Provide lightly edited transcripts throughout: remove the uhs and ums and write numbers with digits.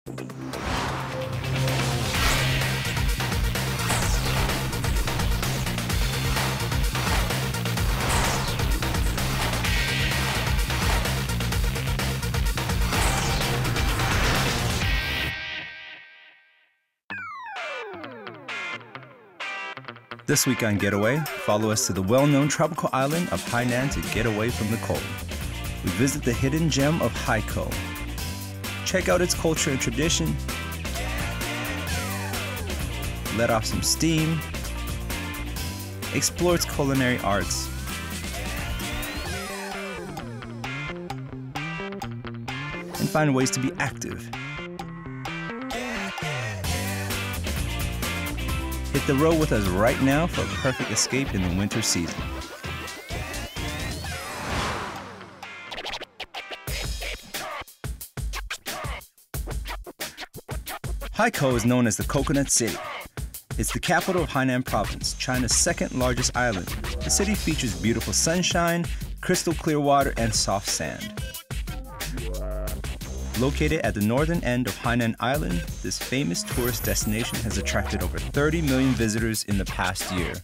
This week on Getaway, follow us to the well-known tropical island of Hainan to get away from the cold. We visit the hidden gem of Haikou. Check out its culture and tradition. Let off some steam. Explore its culinary arts. And find ways to be active. Hit the road with us right now for a perfect escape in the winter season. Haikou is known as the Coconut City. It's the capital of Hainan Province, China's second largest island. The city features beautiful sunshine, crystal clear water, and soft sand. Located at the northern end of Hainan Island, this famous tourist destination has attracted over 30 million visitors in the past year.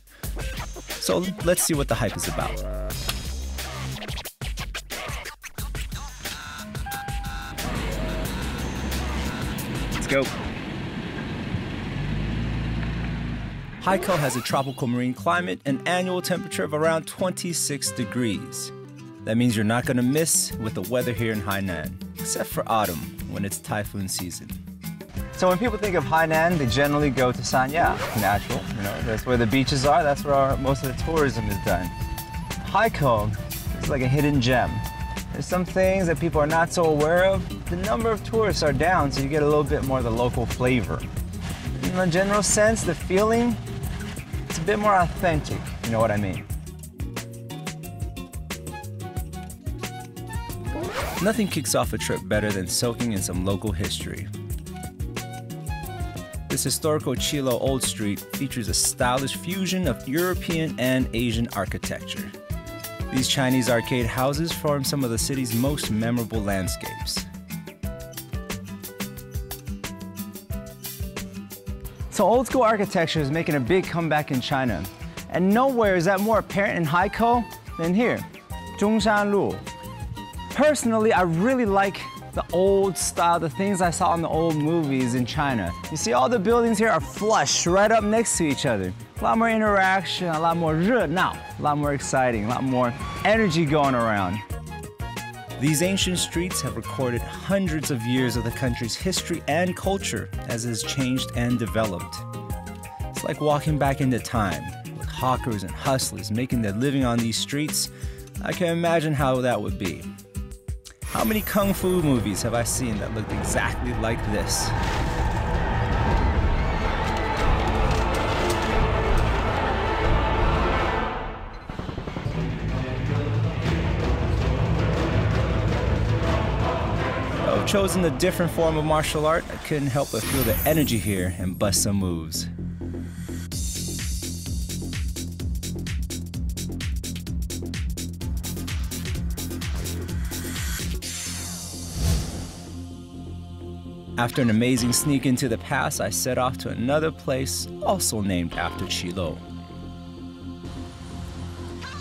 So let's see what the hype is about. Let's go. Haikou has a tropical marine climate and annual temperature of around 26 degrees. That means you're not going to miss with the weather here in Hainan, except for autumn, when it's typhoon season. So when people think of Hainan, they generally go to Sanya, natural. That's where the beaches are, that's where most of the tourism is done. Haikou is like a hidden gem. There's some things that people are not so aware of. The number of tourists are down, so you get a little bit more of the local flavor. In a general sense, the feeling, it's a bit more authentic, you know what I mean? Nothing kicks off a trip better than soaking in some local history. This historical Qilo Old Street features a stylish fusion of European and Asian architecture. These Chinese arcade houses form some of the city's most memorable landscapes. So old school architecture is making a big comeback in China. And nowhere is that more apparent in Haikou than here, Zhongshanlu. Personally, I really like the old style, the things I saw in the old movies in China. You see, all the buildings here are flush, right up next to each other. A lot more interaction, a lot more 热闹, a lot more exciting, a lot more energy going around. These ancient streets have recorded hundreds of years of the country's history and culture as it has changed and developed. It's like walking back into time, with hawkers and hustlers making their living on these streets. I can imagine how that would be. How many kung fu movies have I seen that looked exactly like this? Though I've chosen a different form of martial art, I couldn't help but feel the energy here and bust some moves. After an amazing sneak into the pass, I set off to another place also named after Qilo.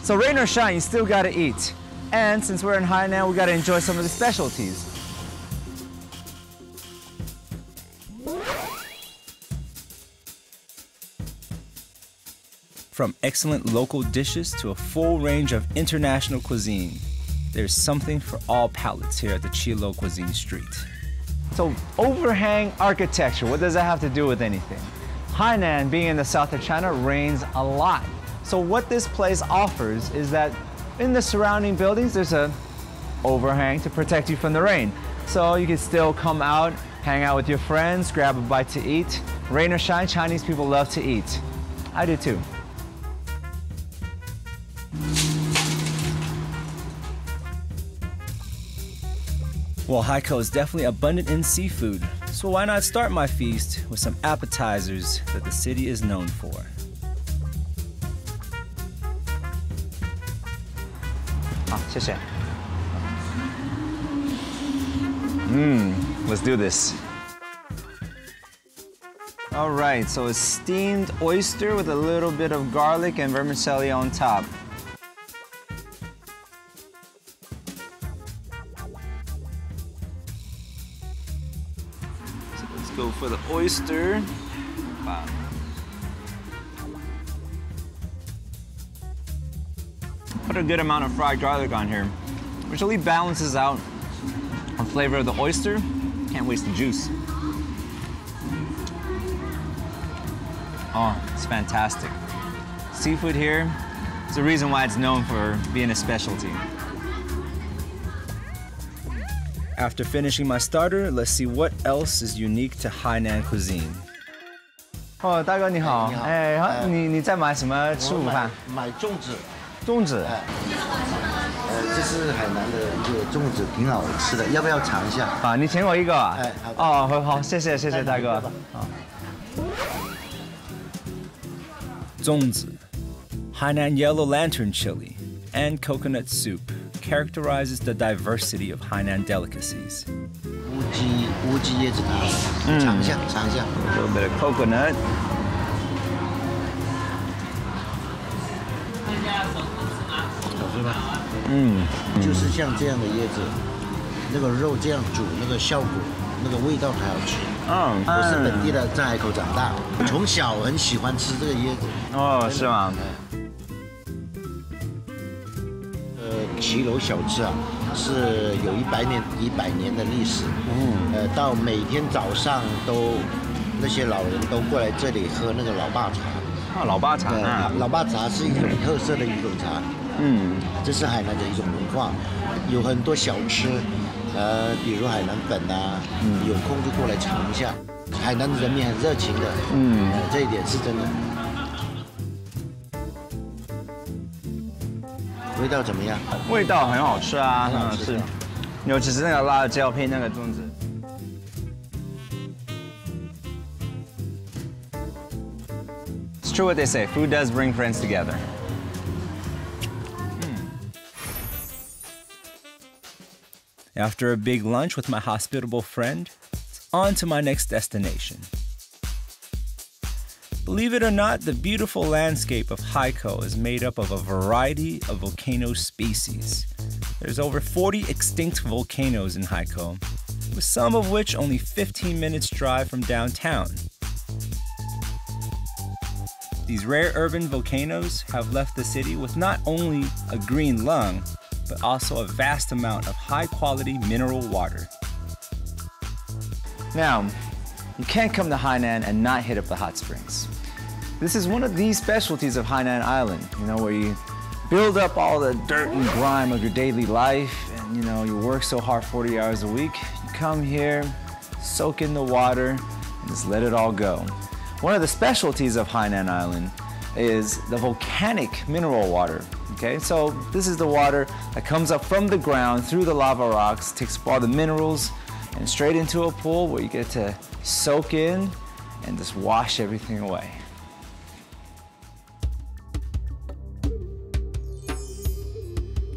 So rain or shine, you still gotta eat. And since we're in Hainan, we gotta enjoy some of the specialties. From excellent local dishes to a full range of international cuisine, there's something for all palates here at the Qilo Cuisine Street. So overhang architecture, what does that have to do with anything? Hainan, being in the south of China, rains a lot. So what this place offers is that in the surrounding buildings, there's a overhang to protect you from the rain. So you can still come out, hang out with your friends, grab a bite to eat. Rain or shine, Chinese people love to eat. I do too. Well, Haikou is definitely abundant in seafood, so why not start my feast with some appetizers that the city is known for. Let's do this. All right, so a steamed oyster with a little bit of garlic and vermicelli on top. So let's go for the oyster. Wow. Put a good amount of fried garlic on here, which really balances out the flavor of the oyster. Can't waste the juice. Oh, it's fantastic. Seafood here, it's the reason why it's known for being a specialty. After finishing my starter, let's see what else is unique to Hainan cuisine. 哦，大哥你好，哎，你在买什么吃午饭？买粽子。粽子。这是海南的一个粽子，挺好吃的，要不要尝一下？啊，你请我一个啊？哎，好的。哦，好，谢谢大哥。好。 Zongzi, Hainan yellow lantern chili, and coconut soup characterizes the diversity of Hainan delicacies. 乌鸡椰子汤，尝一下。A little bit of coconut. 好吃吧？就是像这样的椰子，那个肉这样煮，那个效果，那个味道才好吃。我是本地的，在海口长大，从小很喜欢吃这个椰子。哦，是吗？骑楼小吃啊，是有100年的历史。到每天早上那些老人都过来这里喝那个老爸茶。老爸茶啊。老爸茶是一种特色的一种茶。这是海南的一种文化，有很多小吃。 比如海南粉啊，有空就过来尝一下。海南人民很热情的，这一点是真的。味道怎么样？味道很好吃啊，很好吃。尤其是那个辣椒配那个粽子。It's true what they say, food does bring friends together. After a big lunch with my hospitable friend, it's on to my next destination. Believe it or not, the beautiful landscape of Haikou is made up of a variety of volcano species. There's over 40 extinct volcanoes in Haikou, with some of which only 15 minutes drive from downtown. These rare urban volcanoes have left the city with not only a green lung, but also a vast amount of high-quality mineral water. Now, you can't come to Hainan and not hit up the hot springs. This is one of the specialties of Hainan Island, where you build up all the dirt and grime of your daily life, and you work so hard 40 hours a week. You come here, soak in the water, and just let it all go. One of the specialties of Hainan Island is the volcanic mineral water. Okay, so this is the water that comes up from the ground through the lava rocks, takes all the minerals, and straight into a pool where you get to soak in and just wash everything away.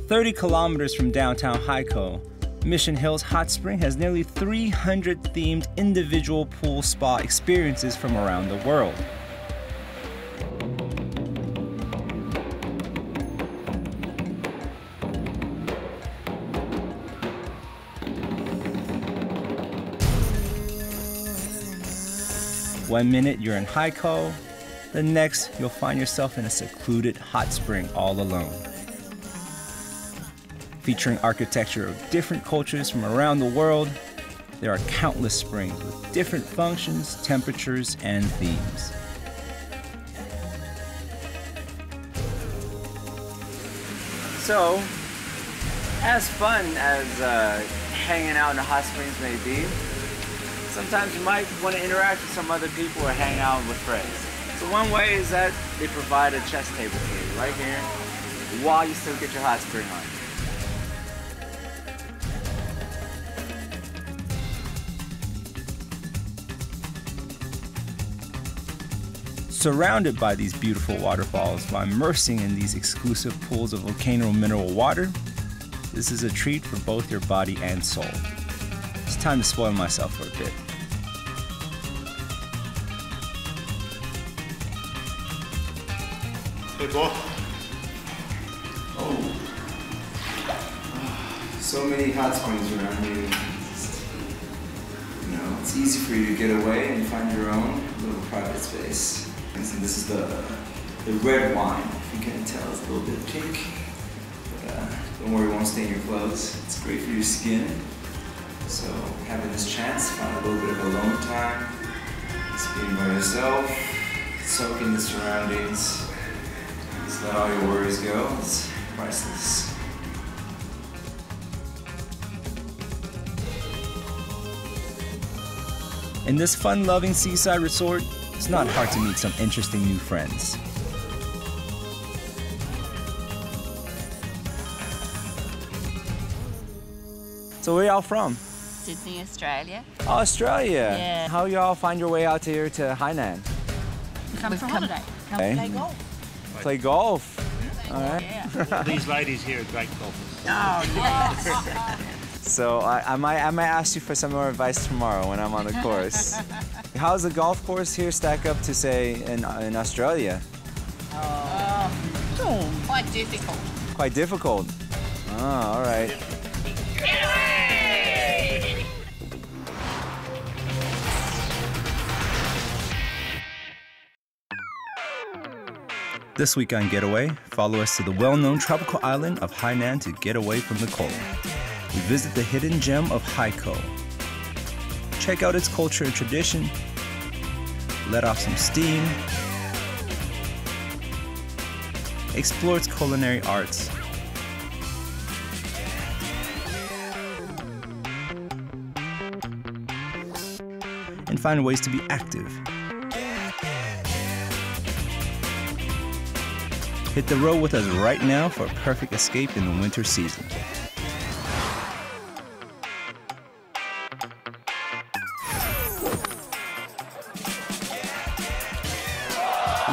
"30 kilometers from downtown Haikou, Mission Hills Hot Spring has nearly 300 themed individual pool spa experiences from around the world. One minute you're in Haikou, the next you'll find yourself in a secluded hot spring all alone. Featuring architecture of different cultures from around the world, there are countless springs with different functions, temperatures, and themes. So, as fun as hanging out in the hot springs may be, sometimes you might want to interact with some other people or hang out with friends. So one way is that they provide a chess table for you right here while you still get your hot spring on. Surrounded by these beautiful waterfalls while immersing in these exclusive pools of volcano mineral water, this is a treat for both your body and soul. It's time to spoil myself for a bit. Oh. So many hot springs around here. You know, it's easy for you to get away and find your own little private space. And so this is the red wine. If you can't tell, it's a little bit pink. But don't worry, it won't stain your clothes. It's great for your skin. So having this chance to find a little bit of alone time, just being by yourself, soak in the surroundings, just let all your worries go. It's priceless. In this fun-loving seaside resort, it's not hard to meet some interesting new friends. So where y'all from? Sydney, Australia. Oh, Australia. Yeah. How y'all find your way out here to Hainan? Come for holiday. Come Okay. play golf. Play golf. All right. Yeah. These ladies here are great golfers. Oh, yes. So I might ask you for some more advice tomorrow when I'm on the course. How's the golf course here stack up to, say, in Australia? Quite difficult. Quite difficult. Oh, all right. Getaway! This week on Getaway, follow us to the well-known tropical island of Hainan to get away from the cold. We visit the hidden gem of Haikou. Check out its culture and tradition. Let off some steam. Explore its culinary arts. And find ways to be active. Hit the road with us right now for a perfect escape in the winter season.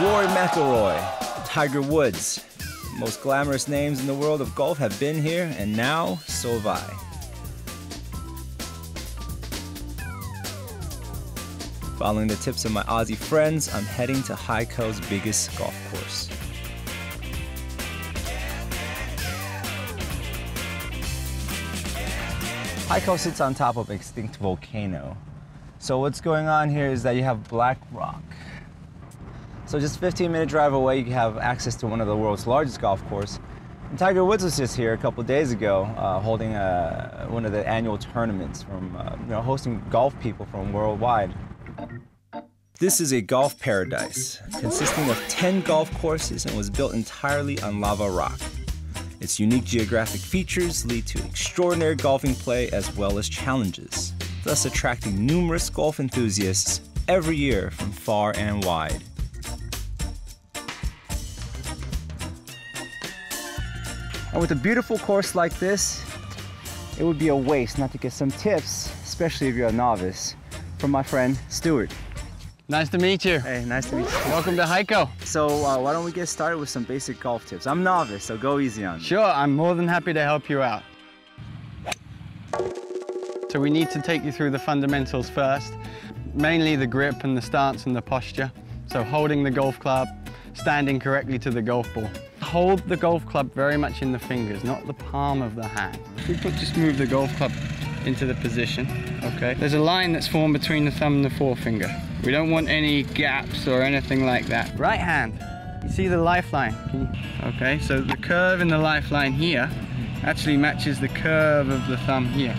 Rory McIlroy, Tiger Woods. The most glamorous names in the world of golf have been here, and now, so have I. Following the tips of my Aussie friends, I'm heading to Haikou's biggest golf course. Haikou sits on top of an extinct volcano. So what's going on here is that you have black rock. So just a 15-minute drive away, you have access to one of the world's largest golf courses. And Tiger Woods was just here a couple days ago, holding one of the annual tournaments from, hosting golf people from worldwide. This is a golf paradise, consisting of 10 golf courses and was built entirely on lava rock. Its unique geographic features lead to extraordinary golfing play as well as challenges, thus attracting numerous golf enthusiasts every year from far and wide. And with a beautiful course like this, it would be a waste not to get some tips, especially if you're a novice, from my friend Stuart. Nice to meet you. Hey, nice to meet you. Welcome to Haikou. So why don't we get started with some basic golf tips? I'm novice, so go easy on me. Sure, I'm more than happy to help you out. So we need to take you through the fundamentals first, mainly the grip and the stance and the posture. So holding the golf club, standing correctly to the golf ball. Hold the golf club very much in the fingers, not the palm of the hand. Just move the golf club into the position, okay? There's a line that's formed between the thumb and the forefinger. We don't want any gaps or anything like that. Right hand, you see the lifeline? Okay, so the curve in the lifeline here actually matches the curve of the thumb here.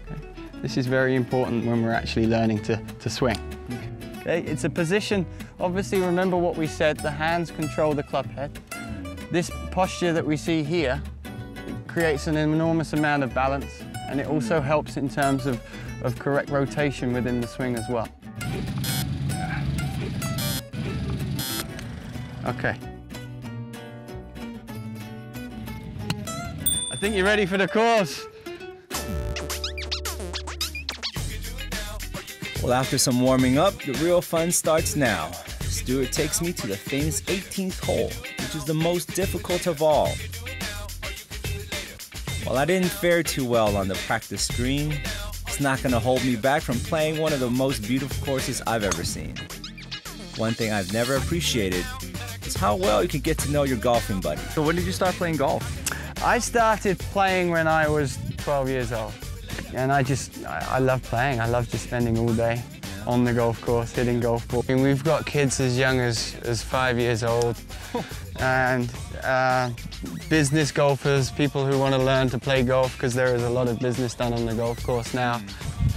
Okay. This is very important when we're actually learning to swing. Okay, it's a position, obviously remember what we said, the hands control the club head. This posture that we see here creates an enormous amount of balance, and it also helps in terms of correct rotation within the swing as well. Okay. I think you're ready for the course. Well, after some warming up, the real fun starts now. Stuart takes me to the famous 18th hole, which is the most difficult of all. While I didn't fare too well on the practice green, it's not going to hold me back from playing one of the most beautiful courses I've ever seen. One thing I've never appreciated is shows how well you can get to know your golfing buddy. So when did you start playing golf? I started playing when I was 12 years old. And I love playing. I love just spending all day on the golf course, hitting golf balls. And we've got kids as young as 5 years old. And business golfers, people who want to learn to play golf, because there is a lot of business done on the golf course now.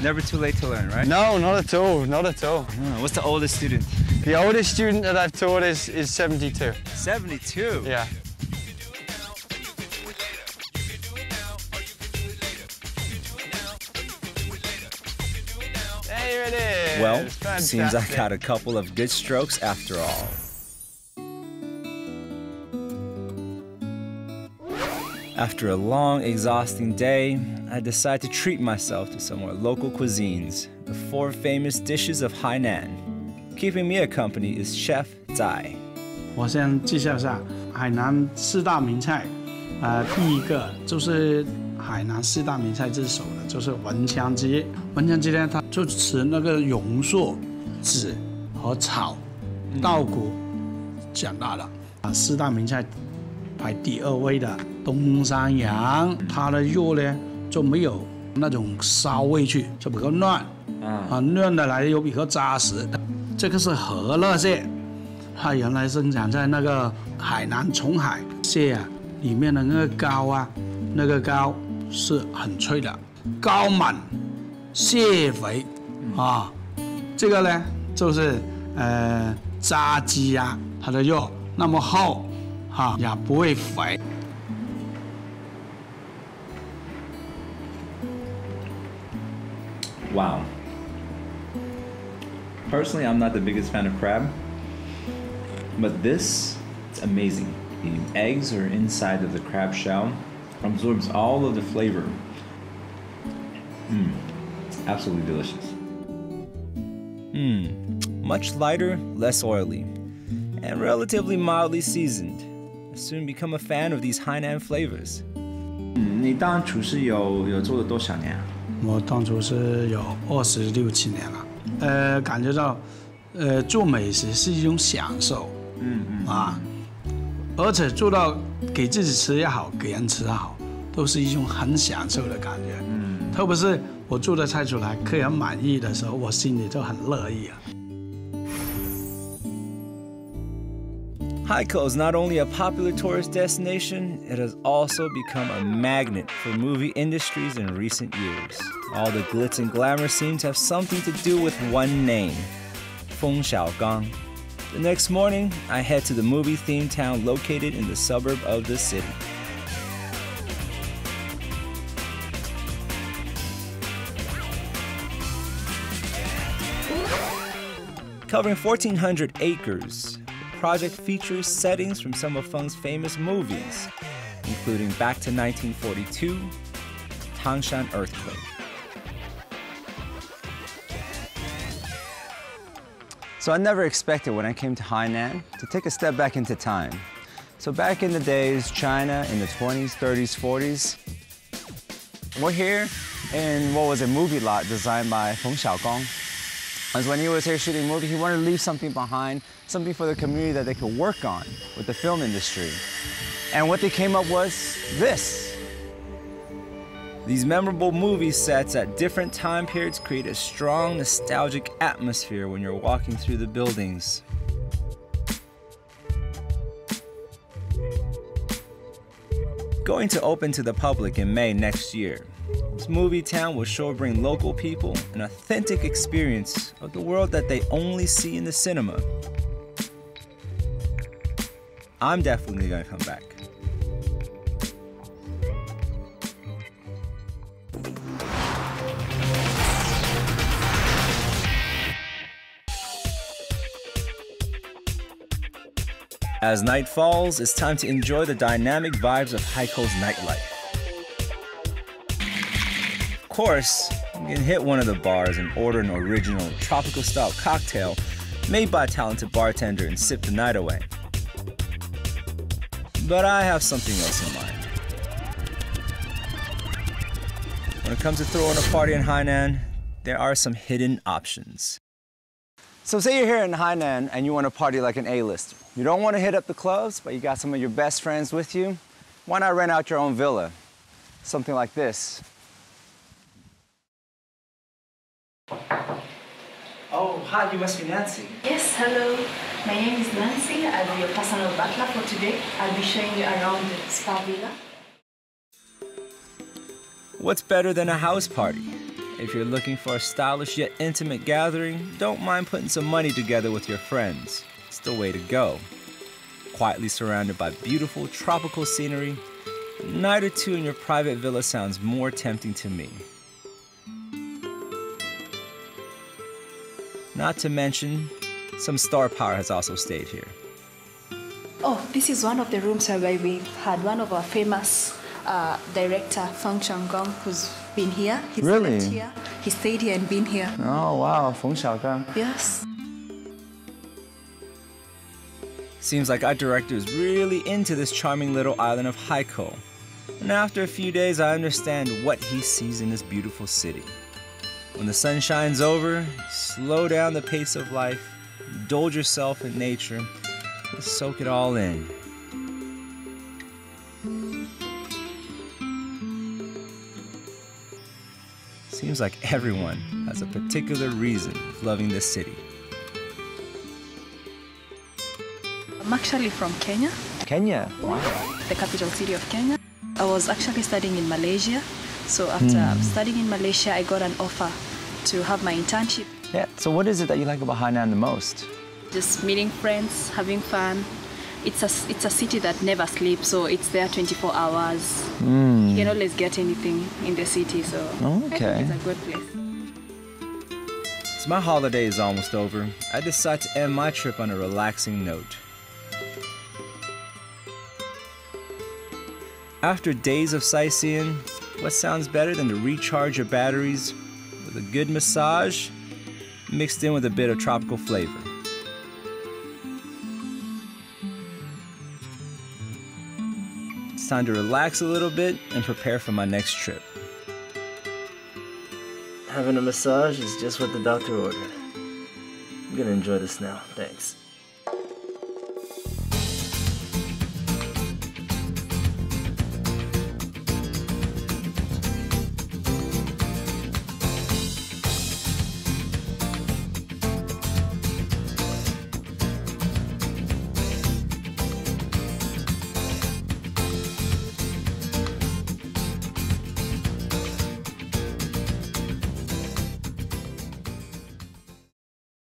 Never too late to learn, right? No, not at all, not at all. What's the oldest student? The oldest student that I've taught is 72. 72? Yeah. There it is. Well, Fantastic. seems I got a couple of good strokes after all. After a long, exhausting day, I decide to treat myself to some more local cuisines, the 4 famous dishes of Hainan. Keeping me company is Chef Zai. 我先介绍一下海南4大名菜，第一个就是海南4大名菜之首的，就是文昌鸡。文昌鸡呢，它就吃那个榕树籽和草、稻谷长大的。4大名菜排第2位的东山羊，它的肉呢就没有那种骚味去，就比较嫩，嫩的来又比较扎实。这个是和乐蟹，它原来生长在那个海南琼海蟹啊里面的那个膏啊，那个膏是很脆的，膏满蟹肥啊。这个呢就是炸鸡啊，它的肉那么厚。 也不会肥。Wow. Personally, I'm not the biggest fan of crab, but this is amazing. The eggs are inside of the crab shell, absorbs all of the flavor. Absolutely delicious. Much lighter, less oily, and relatively mildly seasoned. Soon become a fan of these Hainan flavors. 你当厨师有做了多少年啊？我当厨师有26、7年了。感觉到，做美食是一种享受。而且做到给自己吃也好，给人吃也好，都是一种很享受的感觉。特别是我做的菜出来，客人满意的时候，我心里就很乐意啊。 Haikou is not only a popular tourist destination, it has also become a magnet for movie industries in recent years. All the glitz and glamour seem to have something to do with one name, Feng Xiaogang. The next morning, I head to the movie-themed town located in the suburb of the city. Covering 1,400 acres, project features settings from some of Feng's famous movies, including Back to 1942, Tangshan Earthquake. So I never expected when I came to Hainan to take a step back into time. So back in the days, China in the 20s, 30s, 40s, we're here in what was a movie lot designed by Feng Xiaogang. As when he was here shooting a movie, he wanted to leave something behind, something for the community that they could work on with the film industry. And what they came up was this. These memorable movie sets at different time periods create a strong, nostalgic atmosphere when you're walking through the buildings. Going to open to the public in May next year, this movie town will sure bring local people an authentic experience of the world that they only see in the cinema. I'm definitely gonna come back. As night falls, it's time to enjoy the dynamic vibes of Haikou's nightlife. Of course, you can hit one of the bars and order an original tropical-style cocktail made by a talented bartender and sip the night away. But I have something else in mind. When it comes to throwing a party in Hainan, there are some hidden options. So say you're here in Hainan and you want to party like an A-lister. You don't want to hit up the clubs, but you got some of your best friends with you. Why not rent out your own villa? Something like this. Oh, hi, you must be Nancy. Yes, hello. My name is Nancy. I'll be your personal butler for today. I'll be showing you around the spa villa. What's better than a house party? If you're looking for a stylish yet intimate gathering, don't mind putting some money together with your friends. It's the way to go. Quietly surrounded by beautiful tropical scenery, a night or two in your private villa sounds more tempting to me. Not to mention, some star power has also stayed here. Oh, this is one of the rooms where we had one of our famous director, Feng Changgong, who's been here. He Really? Stayed here. He stayed here and been here. Oh, wow, Feng Xiaogang. Yes. Seems like our director is really into this charming little island of Haikou. And after a few days, I understand what he sees in this beautiful city. When the sun shines over, slow down the pace of life, indulge yourself in nature, and soak it all in. Seems like everyone has a particular reason of loving this city. I'm actually from Kenya, Kenya. the capital city of Kenya. I was actually studying in Malaysia. So after studying in Malaysia, I got an offer to have my internship. Yeah, so what is it that you like about Hainan the most? Just meeting friends, having fun. It's a city that never sleeps, so it's there 24 hours. You can always get anything in the city, so I think it's a good place. As my holiday is almost over, I decide to end my trip on a relaxing note. After days of sightseeing, what sounds better than to recharge your batteries with a good massage mixed in with a bit of tropical flavor? It's time to relax a little bit and prepare for my next trip. Having a massage is just what the doctor ordered. I'm gonna enjoy this now, thanks.